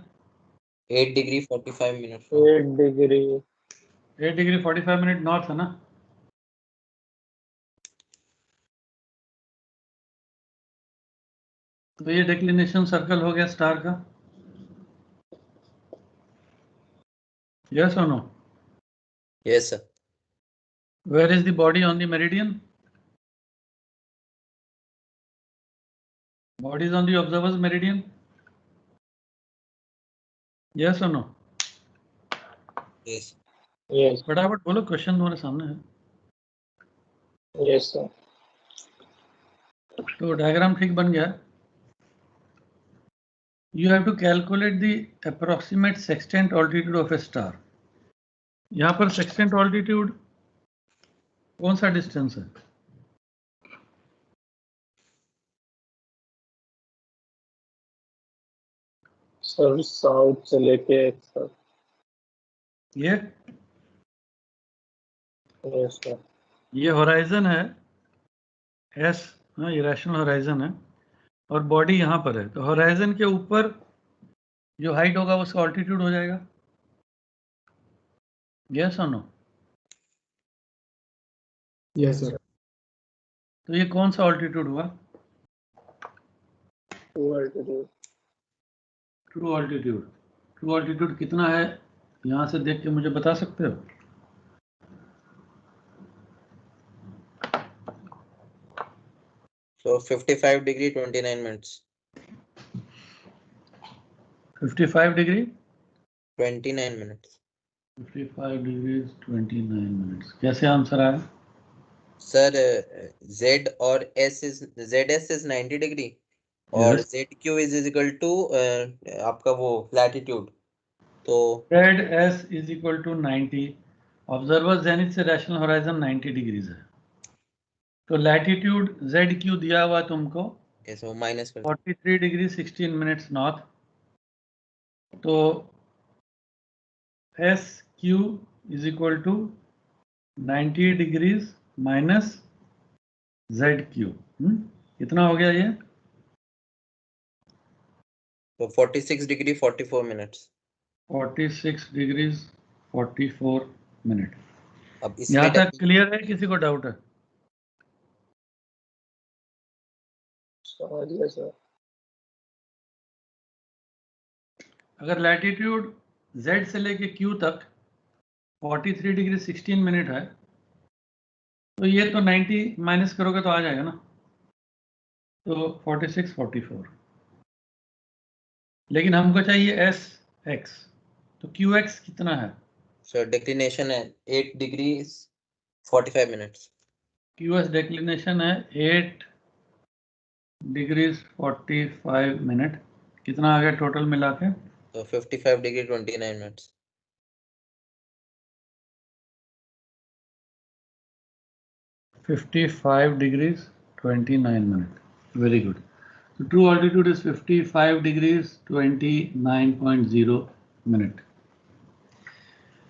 8 degree 45 minutes. 8 degree 8 degree 45 minute north है ना। तो ये declination सर्कल हो गया स्टार का। Yes or no? Yes, sir. Where is the body on the meridian? Body is on the observer's meridian. Yes or no? Yes. Yes फटाफट बोलो, question तुम्हारे सामने है। Yes sir. तो डायग्राम ठीक बन गया। You have to calculate the approximate sextant altitude of a star. यहाँ पर sextant altitude कौन सा डिस्टेंस है? सर साउथ से लेके सर। ये यस सर। ये होराइजन है एस, हाँ ये रैशनल होराइजन है, और बॉडी यहाँ पर है। तो होराइजन के ऊपर जो हाइट होगा उसका ऑल्टीट्यूड हो जाएगा। यस और नो? Yes, sir. तो ये कौन सा ऑल्टीट्यूड हुआ? True altitude. ट्रू ऑल्टीट्यूड कितना है यहाँ से देख के मुझे बता सकते हो? So 55 degree 29 minutes. 55 degree 29 minutes. 55 degrees 29 minutes. कैसे आंसर आया? Sir, Z और S is ZS is 90 degree और Yes. ZQ is equal to आपका वो latitude. तो ZS is equal to 90। Observer zenith से रैशनल होराइजन 90 डिग्रीज है। तो लैटिट्यूड ZQ दिया हुआ तुमको ऐसे माइनस कर 43 डिग्री 16 मिनट्स नॉर्थ। तो SQ is equal to 90 degrees minus ZQ। कितना हो गया ये? तो 46 degree 44 minutes. 46 degrees 44 minute. अब यहाँ इसमें तक क्लियर है? किसी को डाउट है? समझ गया सर। अगर लैटिट्यूड Z से लेके Q तक 43 डिग्री 16 मिनट है, तो ये तो 90 माइनस करोगे तो आ जाएगा ना, तो 46 44। लेकिन हमको चाहिए SX, तो QX कितना है? सर डिक्लिनेशन है 8 degree 45 minutes. QS डिक्लिनेशन है 8 डिग्रीज 45 मिनट। कितना आ गया टोटल मिला के? तो 55 degree 29 minutes. $55 degrees 29 minutes. Very good. So true altitude is 55 degrees 29.0 minute.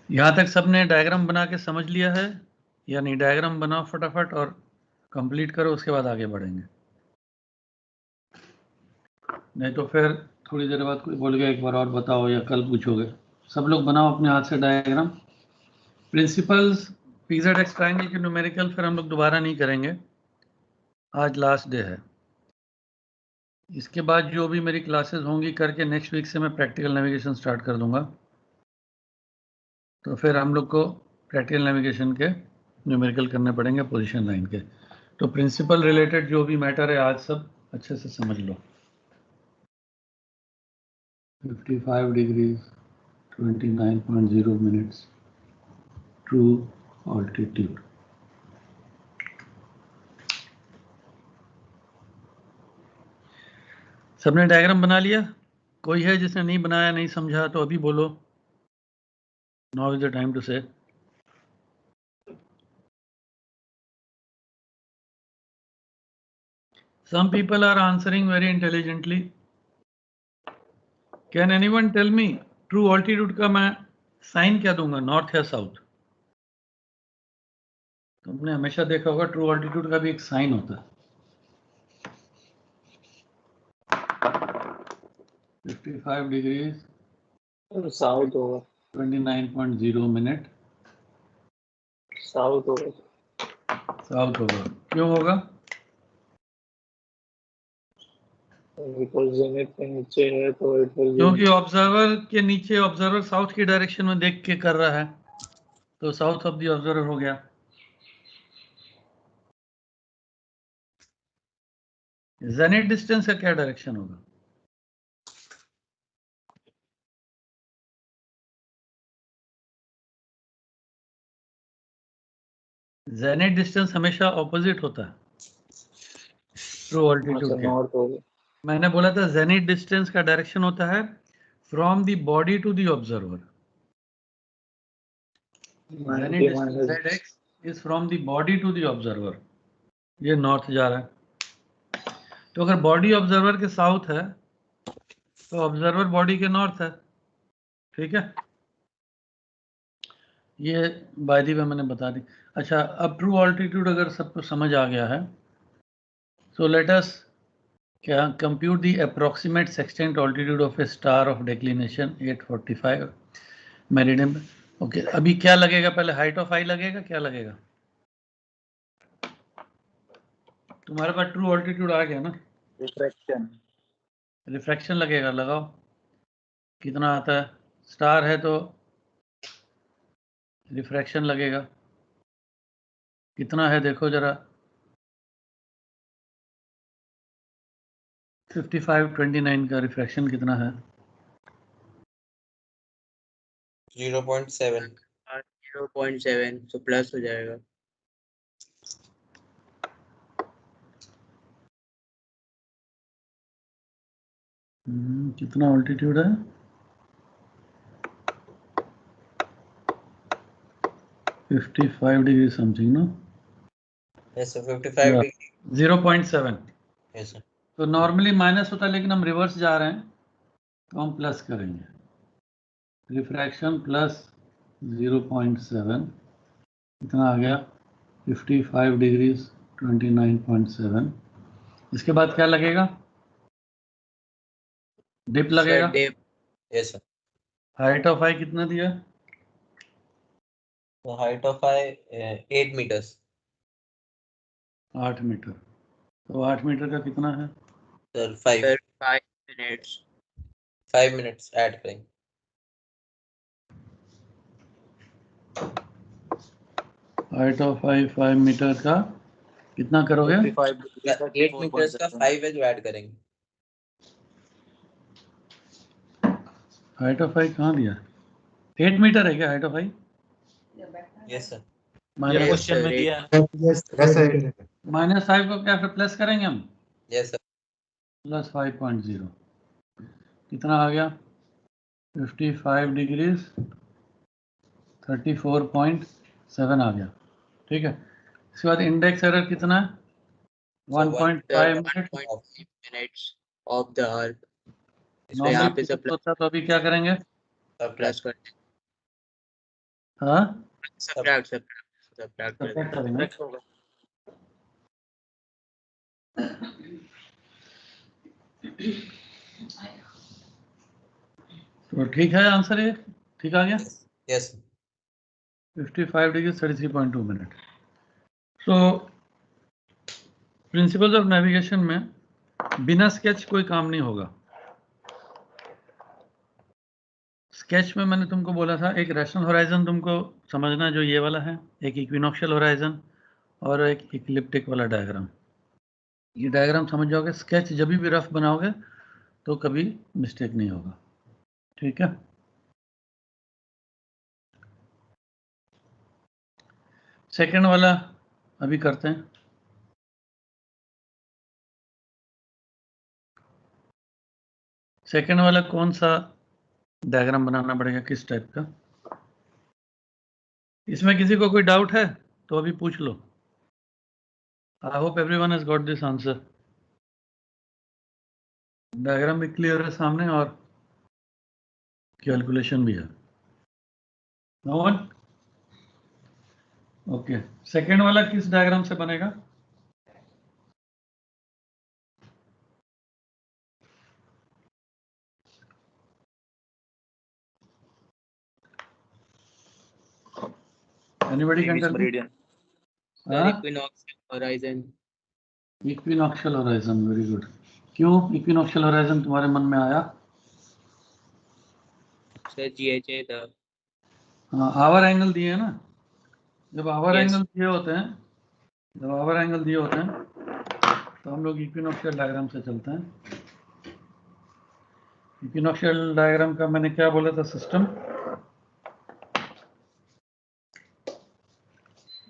यहाँ तक सबने डायग्राम बना के समझ लिया है या नहीं? डायग्राम बनाओ फटाफट और कंप्लीट करो, उसके बाद आगे बढ़ेंगे। नहीं तो फिर थोड़ी देर बाद कोई बोलेगा एक बार और बताओ या कल पूछोगे। सब लोग बनाओ अपने हाथ से डायग्राम। प्रिंसिपल्स PZX ट्रायंगल के न्यूमेरिकल फिर हम लोग दोबारा नहीं करेंगे, आज लास्ट डे है। इसके बाद जो भी मेरी क्लासेस होंगी करके नेक्स्ट वीक से मैं प्रैक्टिकल नेविगेशन स्टार्ट कर दूंगा। तो फिर हम लोग को प्रैक्टिकल नेविगेशन के न्यूमेरिकल करने पड़ेंगे पोजीशन लाइन के। तो प्रिंसिपल रिलेटेड जो भी मैटर है आज सब अच्छे से समझ लो। 55 डिग्रीज 29.0 मिनट्स ट्रू ऑल्टीट्यूड। सबने डायग्राम बना लिया? कोई है जिसने नहीं बनाया, नहीं समझा तो अभी बोलो। Now is the time to say. Some people are answering very intelligently. Can anyone tell me true altitude का मैं साइन क्या दूंगा, नॉर्थ या साउथ? तुमने हमेशा देखा होगा ट्रू ऑल्टीट्यूड का भी एक साइन होता है। 55 डिग्रीज साउथ होगा, 29.0 मिनट साउथ होगा, साउथ होगा। क्यों होगा? बिकॉज जेनिथ के नीचे है तो इट विल क्योंकि ऑब्जर्वर के नीचे, ऑब्जर्वर साउथ की डायरेक्शन में देख के कर रहा है, तो साउथ ऑफ द ऑब्जर्वर हो गया। जेनिथ डिस्टेंस का क्या डायरेक्शन होगा? जेनिथ डिस्टेंस हमेशा ऑपोजिट होता है ट्रू ऑल्टीट्यूड के। नॉर्थ होगा। मैंने बोला था जेनिथ डिस्टेंस का डायरेक्शन होता है from the body to the observer. Zenith distance ZX is from the body to the observer. ये नॉर्थ जा रहा है, तो अगर बॉडी ऑब्जर्वर के साउथ है तो ऑब्जर्वर बॉडी के नॉर्थ है। ठीक है, ये बाय द वे मैंने बता दी। अच्छा, अब ट्रू ऑल्टीट्यूड अगर सबको समझ आ गया है, so let us compute the approximate sextant altitude of a star of declination 845 meridian. Okay, अभी क्या लगेगा? पहले हाइट ऑफ आई लगेगा, क्या लगेगा? तुम्हारे पास ट्रू ऑल्टीट्यूड आ गया ना? रिफ्रैक्शन। रिफ्रैक्शन लगेगा, लगाओ कितना आता है। स्टार है तो रिफ्रैक्शन लगेगा कितना है, देखो जरा। 5529 का रिफ्रैक्शन कितना है? 0.7 0.7, तो प्लस हो जाएगा। कितना ऑल्टीट्यूड है? 55 डिग्री समथिंग ना? Yes sir, 55 degree. 0.7। Yes sir. तो नॉर्मली माइनस होता है, लेकिन हम रिवर्स जा रहे हैं तो हम प्लस करेंगे। रिफ्रैक्शन प्लस 0.7 कितना आ गया? 55 डिग्रीज 29.7। इसके बाद क्या लगेगा? डिप लगेगा। Yes sir. Height of eye कितना दिया? तो height of eye 8 metres. 8 metre. तो 8 मीटर का कितना है? Sir 5 minutes. 5 मिनट्स ऐड करेंगे। हाइट ऑफ आई 5 मीटर का कितना करोगे? 8 मीटर्स का 5 है जो ऐड करेंगे। हाइट ऑफ आई कहाँ दिया? 8 मीटर है क्या height of I? Yes sir. ये क्वेश्चन में दिया है। -5 को क्या फिर प्लस करेंगे हम? Yes sir. प्लस 5.0 कितना आ गया? 55 डिग्रीज 34.7 आ गया। ठीक है, इसके बाद इंडेक्स एरर कितना है? 1.5 मिनट्स ऑफ द आर्क। इसको नॉर्मली यहाँ पे सब होता, तो अभी क्या करेंगे? प्लस करते हैं। हाँ, सब्ट्रैक्ट करेंगे। तो ठीक है आंसर, ये ठीक आ गया। यस। 55 degree 33.2 minute. तो प्रिंसिपल्स ऑफ नेविगेशन में बिना स्केच कोई काम नहीं होगा। स्केच में मैंने तुमको बोला था एक रैशनल होराइजन तुमको समझना जो ये वाला है, एक इक्विनॉक्शियल होराइजन और एक इक्लिप्टिक वाला डायग्राम। ये डायग्राम समझ जाओगे, स्केच जब भी रफ बनाओगे तो कभी मिस्टेक नहीं होगा, ठीक है। सेकंड वाला अभी करते हैं। सेकंड वाला कौन सा डायग्राम बनाना पड़ेगा, किस टाइप का? इसमें किसी को कोई डाउट है तो अभी पूछ लो। I hope everyone has got this answer. Diagram भी क्लियर है सामने और कैलकुलेशन भी है। No one? ओके, सेकंड वाला किस डायग्राम से बनेगा? Anybody can tell me? meridian. Sir, equinoctial horizon. Equinoctial horizon, very good. क्यों इक्विनॉक्शियल होराइजन तुम्हारे मन में आया? Sir, GHA the. हाँ, आवर एंगल दिए है ना। जब आवर Yes. एंगल दिए होते हैं, जब आवर एंगल दिए होते हैं तो हम लोग इक्विनॉक्शियल डायग्राम से चलते हैं। इक्विनॉक्शियल डायग्राम का मैंने क्या बोला था सिस्टम?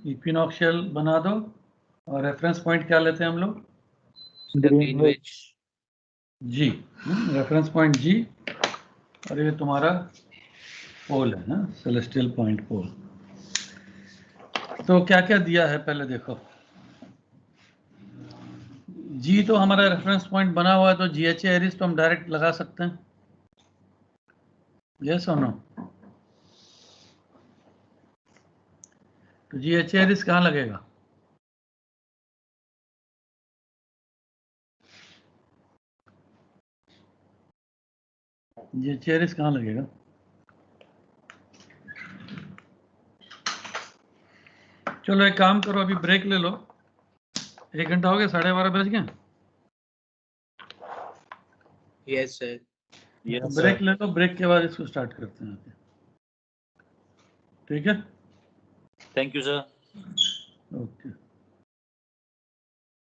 इक्विनॉक्शियल बना दो और रेफरेंस पॉइंट क्या लेते हैं हम लोग? Greenwich. जी, रेफरेंस पॉइंट जी, और ये तुम्हारा पोल है ना, सेलेस्टियल पॉइंट पोल। तो क्या क्या दिया है पहले देखो। जी तो हमारा रेफरेंस पॉइंट बना हुआ है, तो GHA एरिस तो हम डायरेक्ट लगा सकते हैं, यस और नो? तो GHA एरिस कहाँ लगेगा? GHA एरिस कहाँ लगेगा? चलो एक काम करो, अभी ब्रेक ले लो। 1 घंटा हो गया, 12:30 बज गए। Yes, sir. Yes, break sir. ले लो, ब्रेक के बाद इसको स्टार्ट करते हैं, ठीक है? Thank you, sir. ओके।